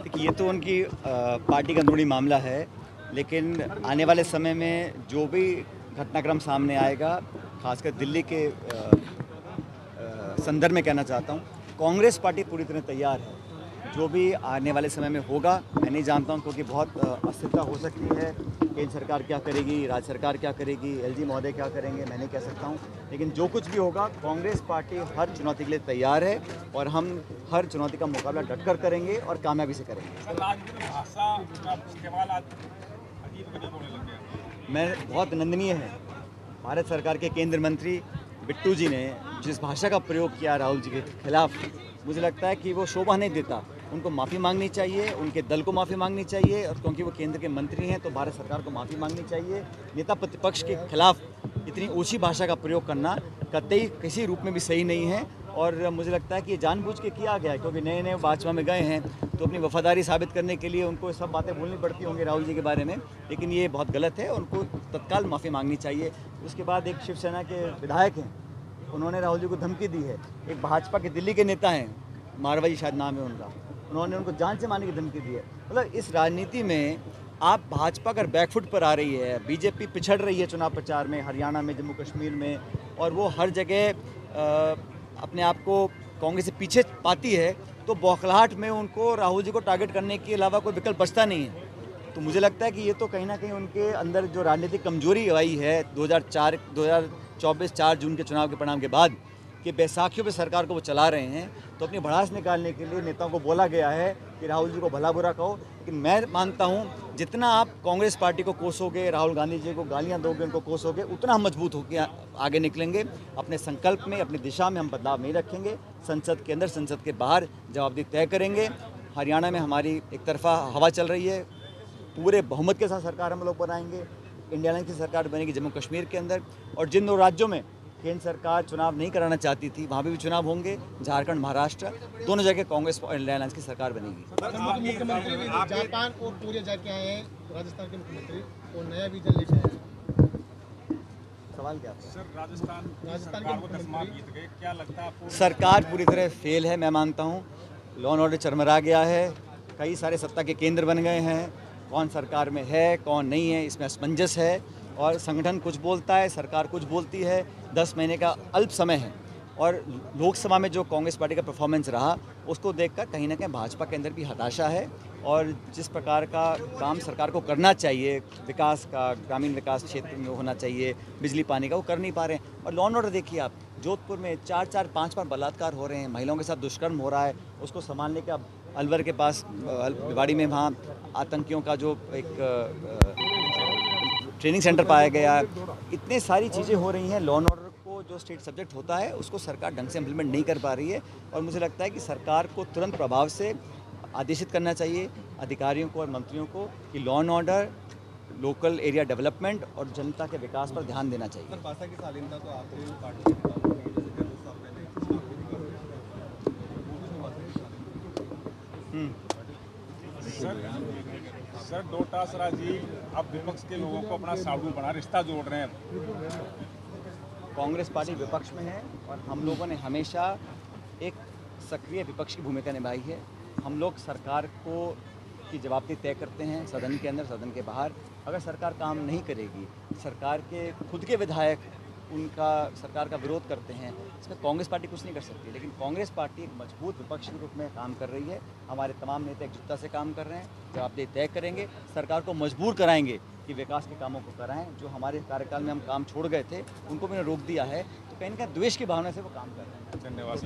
देखिए, ये तो उनकी पार्टी का अंदरूनी मामला है, लेकिन आने वाले समय में जो भी घटनाक्रम सामने आएगा, खासकर दिल्ली के संदर्भ में कहना चाहता हूँ, कांग्रेस पार्टी पूरी तरह तैयार है। जो भी आने वाले समय में होगा, मैं नहीं जानता हूँ, क्योंकि बहुत अस्थिरता हो सकती है। केंद्र सरकार क्या करेगी, राज्य सरकार क्या करेगी, एलजी महोदय क्या करेंगे, मैं नहीं कह सकता हूँ। लेकिन जो कुछ भी होगा, कांग्रेस पार्टी हर चुनौती के लिए तैयार है और हम हर चुनौती का मुकाबला डटकर करेंगे और कामयाबी से करेंगे। मैं बहुत निंदनीय है, भारत सरकार के केंद्र मंत्री बिट्टू जी ने जिस भाषा का प्रयोग किया राहुल जी के खिलाफ, मुझे लगता है कि वो शोभा नहीं देता। उनको माफ़ी मांगनी चाहिए, उनके दल को माफ़ी मांगनी चाहिए, और क्योंकि वो केंद्र के मंत्री हैं तो भारत सरकार को माफ़ी मांगनी चाहिए। नेता प्रतिपक्ष के खिलाफ इतनी ऊंची भाषा का प्रयोग करना कतई किसी रूप में भी सही नहीं है, और मुझे लगता है कि ये जानबूझ के किया गया है, क्योंकि नए नए भाजपा में गए हैं तो अपनी वफादारी साबित करने के लिए उनको सब बातें भूलनी पड़ती होंगी राहुल जी के बारे में। लेकिन ये बहुत गलत है, उनको तत्काल माफ़ी मांगनी चाहिए। उसके बाद एक शिवसेना के विधायक हैं, उन्होंने राहुल जी को धमकी दी है। एक भाजपा के दिल्ली के नेता हैं, मारवाड़ी शायद नाम है उनका, उन्होंने उनको जान से मारने की धमकी दी है। मतलब इस राजनीति में आप भाजपा अगर बैकफुट पर आ रही है, बीजेपी पिछड़ रही है चुनाव प्रचार में, हरियाणा में, जम्मू कश्मीर में, और वो हर जगह अपने आप को कांग्रेस से पीछे पाती है, तो बौखलाहट में उनको राहुल जी को टारगेट करने के अलावा कोई विकल्प बचता नहीं है। तो मुझे लगता है कि ये तो कहीं ना कहीं उनके अंदर जो राजनीतिक कमजोरी आई है 2024 4 जून के चुनाव के परिणाम के बाद, कि बैसाखियों पे सरकार को वो चला रहे हैं, तो अपनी भड़ास निकालने के लिए नेताओं को बोला गया है कि राहुल जी को भला बुरा कहो। लेकिन मैं मानता हूँ, जितना आप कांग्रेस पार्टी को कोसोगे, राहुल गांधी जी को गालियाँ दोगे, उनको कोसोगे, उतना हम मजबूत होकर आगे निकलेंगे। अपने संकल्प में, अपनी दिशा में हम बदलाव नहीं रखेंगे। संसद के अंदर, संसद के बाहर जवाबदेही तय करेंगे। हरियाणा में हमारी एक तरफा हवा चल रही है, पूरे बहुमत के साथ सरकार हम लोग बनाएंगे। इंडिया लाइन की सरकार बनेगी जम्मू कश्मीर के अंदर, और जिन 2 राज्यों में केंद्र सरकार चुनाव नहीं कराना चाहती थी, वहाँ भी चुनाव होंगे। झारखंड, महाराष्ट्र, दोनों जगह कांग्रेस और इंडिया लाइन की सरकार बनेगी। मुख्यमंत्री जापान और कोरिया जाके आए हैं, राजस्थान के मुख्यमंत्री, और नया वीजा लेके आए हैं। सवाल क्या है? सर, राजस्थान के मुख्यमंत्री, क्या लगता है आपको? सरकार पूरी तरह फेल है, मैं मानता हूँ। लॉ एंड ऑर्डर चरमरा गया है, कई सारे सत्ता के केंद्र बन गए हैं। कौन सरकार में है, कौन नहीं है, इसमें असमंजस है, और संगठन कुछ बोलता है, सरकार कुछ बोलती है। 10 महीने का अल्प समय है, और लोकसभा में जो कांग्रेस पार्टी का परफॉर्मेंस रहा, उसको देखकर कहीं ना कहीं भाजपा के अंदर भी हताशा है। और जिस प्रकार का काम सरकार को करना चाहिए, विकास का, ग्रामीण विकास क्षेत्र में होना चाहिए, बिजली पानी का, वो कर नहीं पा रहे हैं। और लॉ एंड ऑर्डर देखिए आप, जोधपुर में 4-4, 5-5 बलात्कार हो रहे हैं, महिलाओं के साथ दुष्कर्म हो रहा है, उसको संभालने का अलवर के पास भिवाड़ी में वहाँ आतंकियों का जो एक ट्रेनिंग सेंटर पाया गया। इतने सारी चीज़ें हो रही हैं। लॉ एंड ऑर्डर को जो स्टेट सब्जेक्ट होता है, उसको सरकार ढंग से इम्प्लीमेंट नहीं कर पा रही है, और मुझे लगता है कि सरकार को तुरंत प्रभाव से आदेशित करना चाहिए अधिकारियों को और मंत्रियों को कि law and order, local area development और जनता के विकास पर ध्यान देना चाहिए। सर, भाषा की शालीनता तो आपकी पार्टी के खिलाफ होगी, जैसे 2 साल पहले सर डोटासरा जी अब विपक्ष के लोगों को अपना साधु बना रिश्ता जोड़ रहे हैं। कांग्रेस पार्टी विपक्ष में है, और हम लोगों ने हमेशा एक सक्रिय विपक्ष की भूमिका निभाई है। हम लोग सरकार को की जवाबदेही तय करते हैं, सदन के अंदर, सदन के बाहर। अगर सरकार काम नहीं करेगी, सरकार के खुद के विधायक उनका सरकार का विरोध करते हैं, इसमें कांग्रेस पार्टी कुछ नहीं कर सकती। लेकिन कांग्रेस पार्टी एक मजबूत विपक्ष के रूप में काम कर रही है। हमारे तमाम नेता एकजुटता से काम कर रहे हैं, जवाबदेही तय करेंगे, सरकार को मजबूर कराएंगे कि विकास के कामों को कराएं। जो हमारे कार्यकाल में हम काम छोड़ गए थे, उनको भी रोक दिया है। तो कहीं ना कहीं द्वेष की भावना से वो काम कर रहे हैं। धन्यवाद।